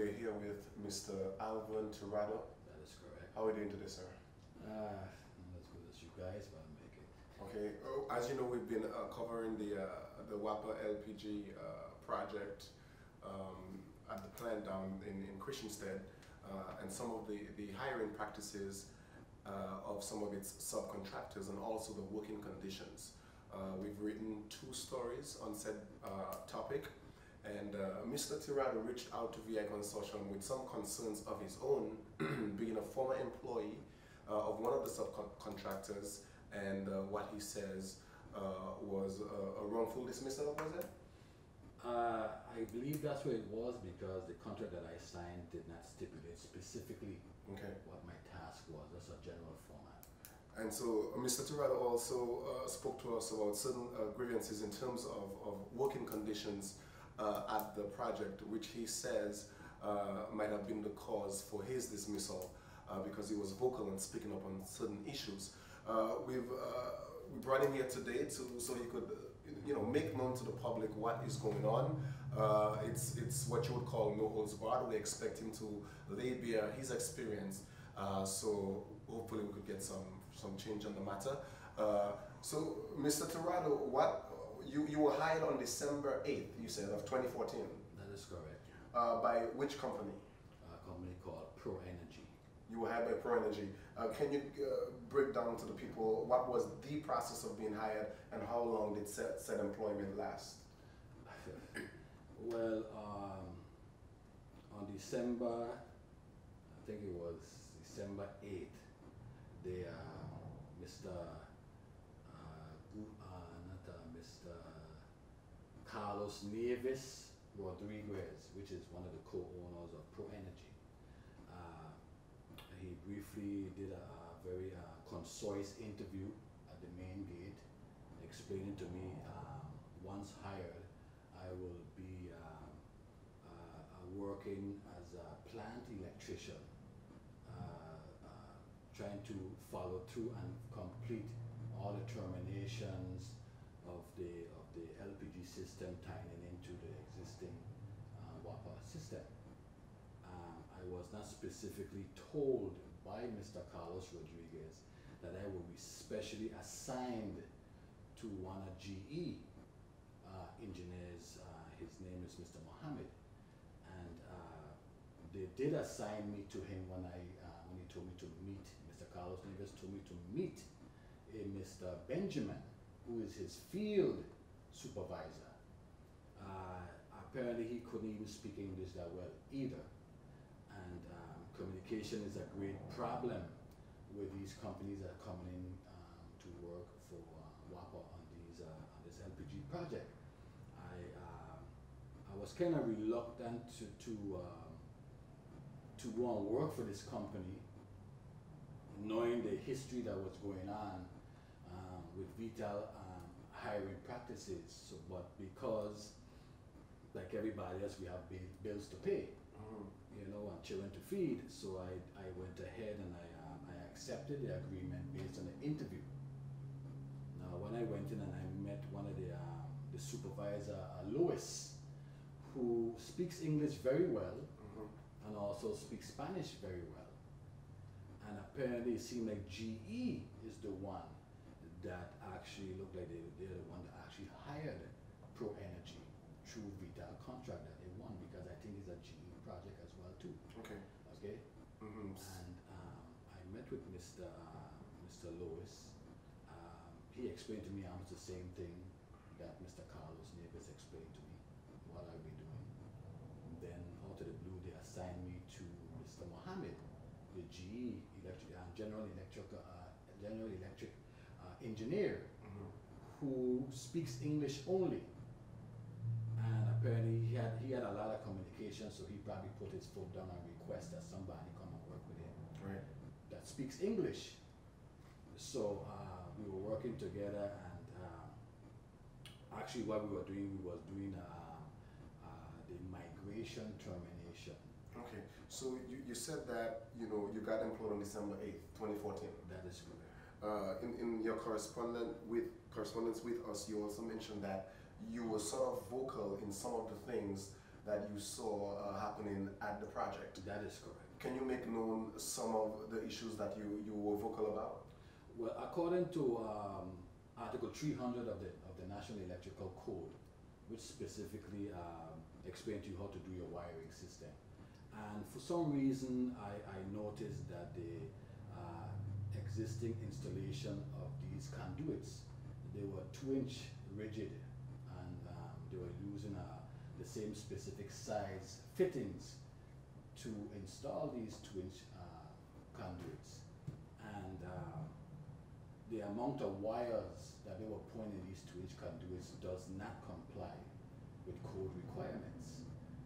we're here with Mr. Alvin Tirado. That is correct. How are you doing today, sir? Not as good as you guys, but I'll make it. Okay. As you know, we've been covering the WAPA LPG project at the plant down in Christiansted, and some of the hiring practices of some of its subcontractors, and also the working conditions. We've written 2 stories on said topic, and Mr. Tirado reached out to VI Consortium with some concerns of his own, being a former employee of one of the subcontractors, and what he says was a wrongful dismissal, was it? I believe that's what it was, because the contract that I signed did not stipulate specifically what my task was. That's a general format. And so Mr. Tirado also spoke to us about certain grievances in terms of working conditions at the project, which he says might have been the cause for his dismissal because he was vocal and speaking up on certain issues. We brought him here today so he could make known to the public what is going on. It's what you would call no holds barred. We expect him to lay bare his experience, so hopefully we could get some change on the matter. So Mr. Tirado, you were hired on December 8th, you said, of 2014. That is correct. By which company? A company called Pro Energy. You were hired by Pro Energy. Can you break down to the people what was the process of being hired and how long did said employment last? Well, on December, I think it was December 8th, Mr. Carlos Nieves Rodriguez, which is one of the co-owners of Pro Energy, he briefly did a very concise interview at the main gate, explaining to me once hired, I will be working as a plant electrician, trying to follow through and complete all the terminations of the LPG system tying into the existing WAPA system. I was not specifically told by Mr. Carlos Rodriguez that I will be specially assigned to one of GE engineers. His name is Mr. Mohammed, and they did assign me to him when he told me to meet Mr. Carlos Rodriguez. Told me to meet a Mr. Benjamin, who is his field supervisor. Apparently, he couldn't even speak English that well either. And communication is a great problem with these companies that are coming in to work for WAPA on this LPG project. I was kind of reluctant to go and work for this company, knowing the history that was going on with Vital hiring practices. So, but because, like everybody else, we have bills to pay, and children to feed, so I went ahead and I accepted the agreement based on the interview. Now, when I went in and I met one of the supervisor, Louis, who speaks English very well, and also speaks Spanish very well. And apparently it seemed like GE is the one that actually looked like they're the one that actually hired Pro Energy through Vital contract that they won, because I think it's a GE project as well too. Okay. And I met with Mr. Lewis. He explained to me almost the same thing that Mr. Carlos Nieves explained to me, what I'll be doing. And then out of the blue, they assigned me to Mr. Mohammed, the GE General Electric engineer, who speaks English only. And apparently he had a lot of communication, so he probably put his foot down and request that somebody come and work with him that speaks English. So we were working together, and actually what we was doing the migration termination. Okay, so you said that you got employed on December 8th, 2014. That is correct. In your correspondence with us, you also mentioned that you were sort of vocal in some of the things that you saw happening at the project. That is correct. Can you make known some of the issues that you were vocal about? Well, according to Article 300 of the National Electrical Code, which specifically explains to you how to do your wiring system. And for some reason, I noticed that the existing installation of these conduits, they were 2-inch rigid, and they were using the same specific size fittings to install these 2-inch conduits. And the amount of wires that they were putting in these 2-inch conduits does not comply with code requirements,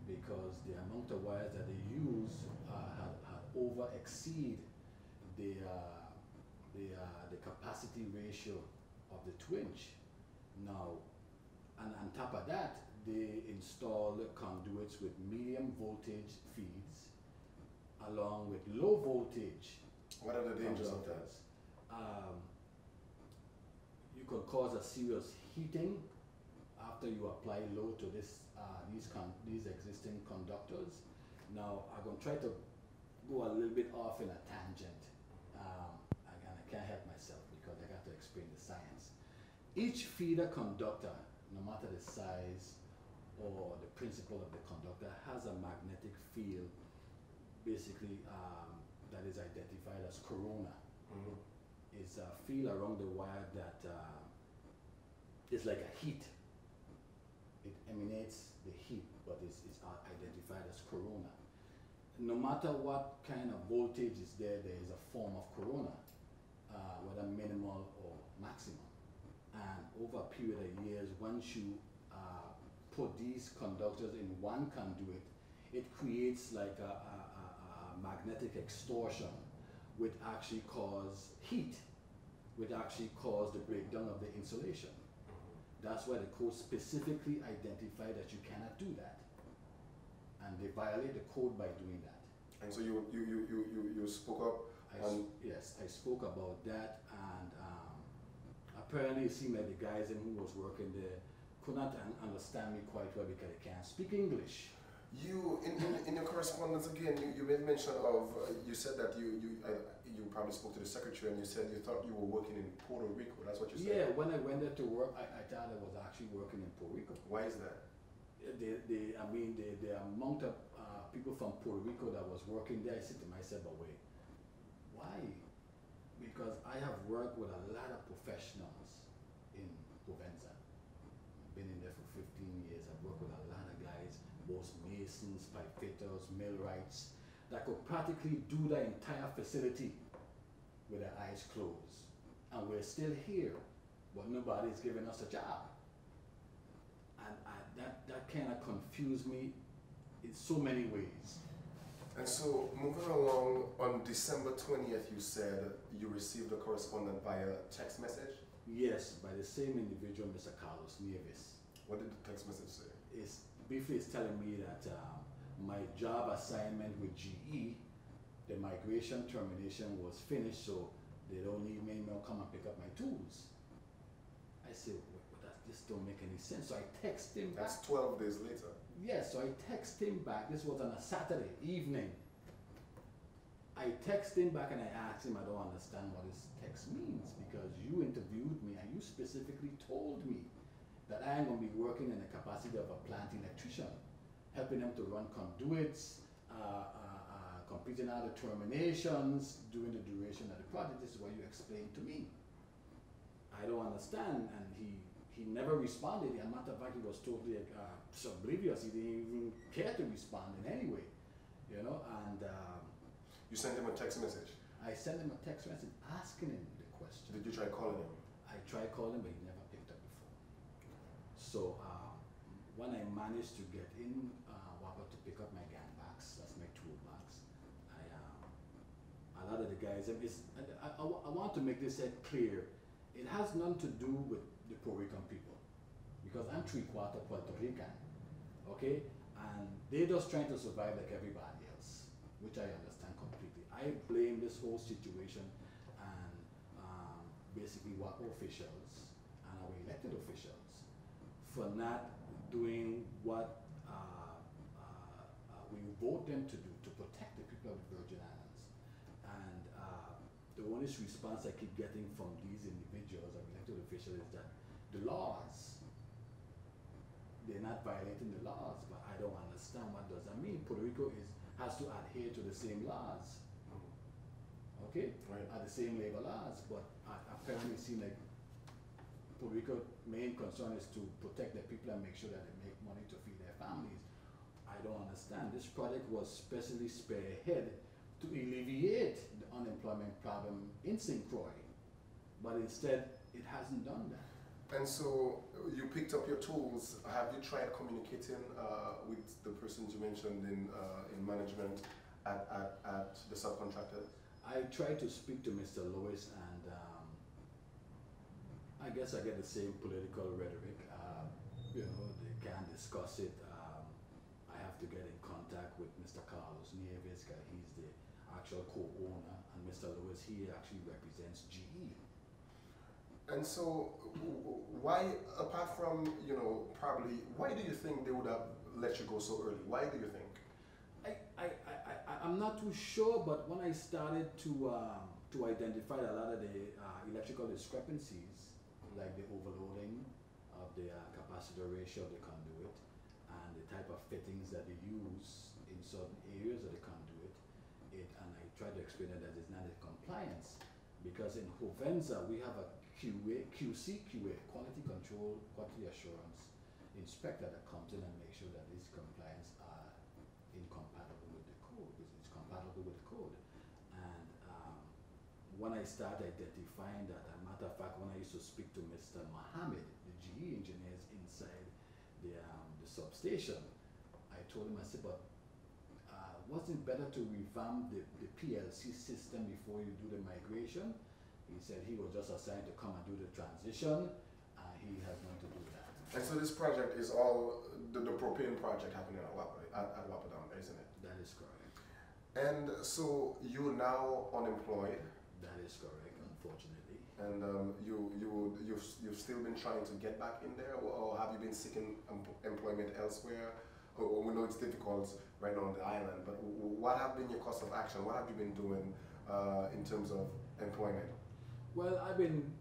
because the amount of wires that they use had over exceed the capacity ratio of the 2-inch. Now, and on top of that, they installed conduits with medium voltage feeds along with low voltage. What are the dangers of that? You could cause a serious heating after you apply load to these existing conductors. Now, I'm going to try to go a little bit off in a tangent, and I can't help myself because I got to explain the science. Each feeder conductor, no matter the size or the principle of the conductor, has a magnetic field, basically, that is identified as corona. Mm-hmm. It's a field around the wire that is like a heat. It emanates the heat, but it's identified as corona. No matter what kind of voltage is there, there is a form of corona, whether minimal or maximum. And over a period of years, once you put these conductors in one conduit, it creates like a magnetic extortion, which actually cause heat, which actually cause the breakdown of the insulation. That's why the code specifically identified that you cannot do that. And they violate the code by doing that. And so you spoke up? Yes, I spoke about that, and apparently it seemed like the guys who was working there could not understand me quite well because they can't speak English. You, in your correspondence again, you made mention of, you said that you probably spoke to the secretary and you said you thought you were working in Puerto Rico. That's what you said? Yeah, when I went there to work, I thought I was actually working in Puerto Rico. Why is that? The amount of people from Puerto Rico that was working there, I said to myself, but wait, why? Because I have worked with a lot of professionals in Provenza. I've been in there for 15 years. I've worked with a lot of guys, both masons, pipe fitters, millwrights, that could practically do the entire facility with their eyes closed. And we're still here, but nobody's giving us a job. And that kind of confused me in so many ways. And so, moving along, on December 20th, you said you received a correspondence via text message? Yes, by the same individual, Mr. Carlos Nieves. What did the text message say? Briefly, it's telling me that my job assignment with GE, the migration termination was finished, so they don't need me to come and pick up my tools. I said, well, that just don't make any sense. So I text him back. That's 12 days later. Yes, so I text him back. This was on a Saturday evening. I text him back and I asked him, I don't understand what this text means, because you interviewed me and you specifically told me that I am going to be working in the capacity of a plant electrician, helping them to run conduits, completing all the terminations during the duration of the project. This is what you explained to me. I don't understand, and he never responded. As a matter of fact, he was totally oblivious. He didn't even care to respond in any way, you know. And you sent him a text message? I sent him a text message asking him the question. Did you try calling him? I tried calling, but he never picked up the phone. So when I managed to get in Wapa to pick up my gang bags, that's my toolbox, a lot of the guys, I want to make this clear. It has nothing to do with the Puerto Rican people, because I'm 3/4 Puerto Rican, okay? And they're just trying to survive like everybody else, which I understand completely. I blame this whole situation and basically WAPO officials and our elected officials for not doing what we vote them to do to protect the people of the Virgin Islands. And the honest response I keep getting from these individuals or elected officials is that the laws, they're not violating the laws, but I don't understand what does that mean. Puerto Rico has to adhere to the same laws, okay, right. Are the same labor laws, but apparently it seems like Puerto Rico main concern is to protect their people and make sure that they make money to feed their families. I don't understand. This project was specially spearheaded to alleviate the unemployment problem in St. Croix, but instead it hasn't done that. And so you picked up your tools. Have you tried communicating with the persons you mentioned in management at the subcontractors? I tried to speak to Mr. Lewis, and I guess I get the same political rhetoric. You know, they can't discuss it. I have to get in contact with Mr. Carlos Nieves, he's the actual co-owner, and Mr. Lewis, he actually represents GE. And so, why, apart from, you know, probably, why do you think they would have let you go so early? Why do you think? I'm not too sure, but when I started to identify a lot of the electrical discrepancies, like the overloading of the capacitor ratio of the conduit and the type of fittings that they use in certain areas of the conduit, and I tried to explain that it's not in compliance, because in Hovenza we have a QC, quality control, quality assurance inspector that comes in and makes sure that these compliance are incompatible with the code, it's compatible with the code. And when I started identifying that, as a matter of fact, when I used to speak to Mr. Mohammed, the GE engineers inside the substation, I told him, I said, but wasn't it better to revamp the PLC system before you do the migration? He said he was just assigned to come and do the transition, and he has not to do that. And so this project is all the propane project happening at Wapadam, isn't it? That is correct. And so you're now unemployed. That is correct, unfortunately. And you've still been trying to get back in there, or have you been seeking employment elsewhere? Or we know it's difficult right now on the island, but what have been your course of action? What have you been doing in terms of employment? Well, I've been,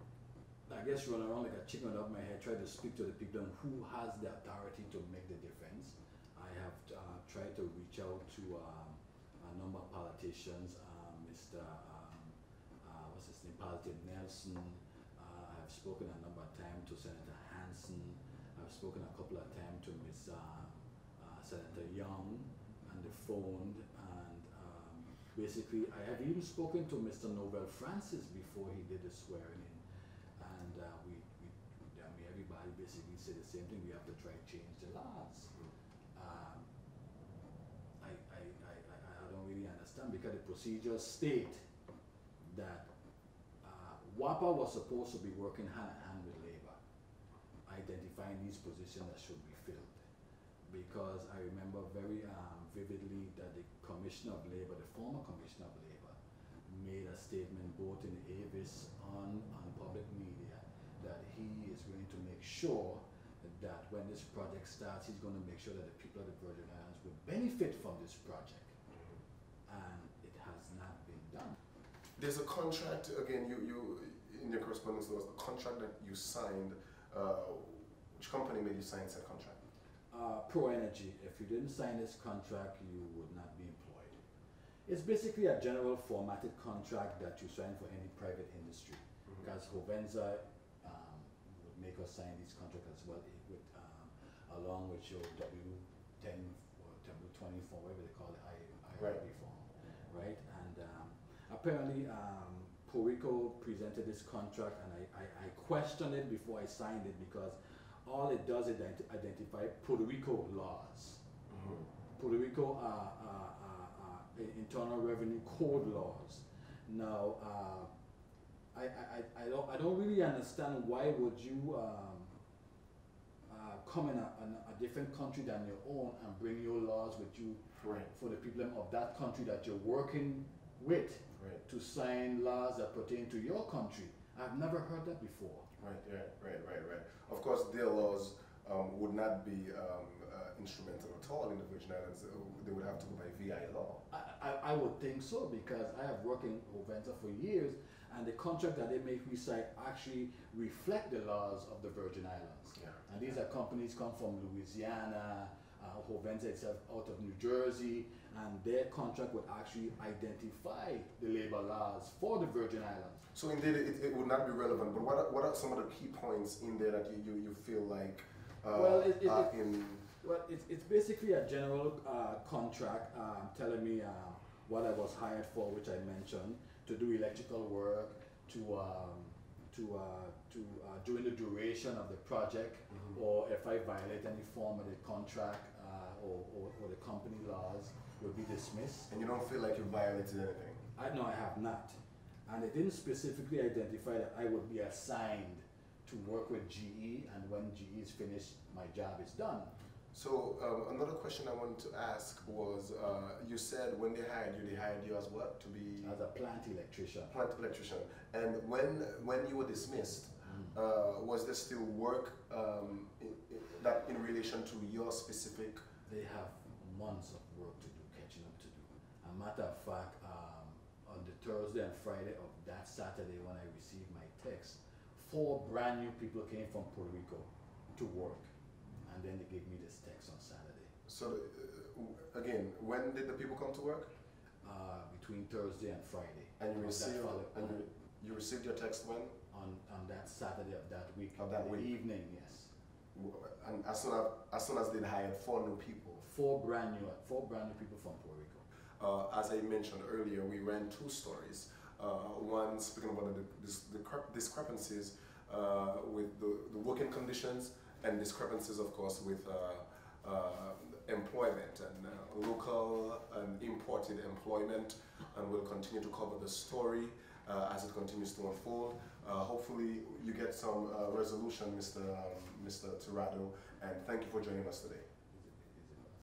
I guess, running around like a chicken out of my head, trying to speak to the people who has the authority to make the difference. I have tried to reach out to a number of politicians, Mr. What's his name, Paladin Nelson. I've spoken a number of times to Senator Hansen. I've spoken a couple of times to Ms. Senator Young on the phone, and basically I have even spoken to Mr. Nobel Francis before he did the swearing in, and everybody basically said the same thing. We have to try to change the laws. I don't really understand, because the procedures state that WAPA was supposed to be working hand in hand with labor, identifying these positions that should be filled. Because I remember very vividly that the Commissioner of Labor, the former Commissioner of Labor, made a statement both in Avis on public media that he is going to make sure that when this project starts, he's going to make sure that the people of the Virgin Islands will benefit from this project. And it has not been done. There's a contract, again, you in your correspondence, there was a contract that you signed. Which company made you sign said contract? Pro Energy. If you didn't sign this contract, you would not be employed. It's basically a general formatted contract that you sign for any private industry. Because Hovenza would make us sign these contracts as well, with, along with your W10 or W24, whatever they call it, IRB form, right? And apparently Puerto Rico presented this contract, and I questioned it before I signed it, because all it does is identify Puerto Rico laws, Puerto Rico Internal Revenue Code laws. Now, I don't really understand why would you come in a different country than your own and bring your laws with you for the people of that country that you're working with to sign laws that pertain to your country. I've never heard that before. Right. Of course, their laws would not be instrumental at all in the Virgin Islands. They would have to go by VI law. I would think so, because I have worked in Oventa for years, and the contract that they make me sign actually reflect the laws of the Virgin Islands. Yeah. And these are companies come from Louisiana, Oventa itself out of New Jersey, and their contract would actually identify the labor laws for the Virgin Islands. So indeed, it would not be relevant. But what are some of the key points in there that you feel like Well, in it's basically a general contract telling me what I was hired for, which I mentioned, to do electrical work, during the duration of the project, or if I violate any form of the contract or the company laws, will be dismissed. And you don't feel like you violated anything? No, I have not. And it didn't specifically identify that I would be assigned to work with GE, and when GE is finished, my job is done. So another question I wanted to ask was, you said when they hired you as what? To be? As a plant electrician. Plant electrician. And when you were dismissed, was there still work that in relation to your specific? They have months of work to do, catching up to do. A matter of fact, on the Thursday and Friday of that Saturday when I received my text, 4 brand new people came from Puerto Rico to work. And then they gave me this text on Saturday. So, again, when did the people come to work? Between Thursday and Friday. And you received your text when? On that Saturday of that week. Of that week. Evening, yes. And as soon as they hired 4 new people. 4 brand new people from Puerto Rico. As I mentioned earlier, we ran 2 stories. One speaking about the discrepancies with the working conditions, and discrepancies, of course, with employment and local and imported employment, and we'll continue to cover the story as it continues to unfold. Hopefully you get some resolution, Mr. Tirado, and thank you for joining us today.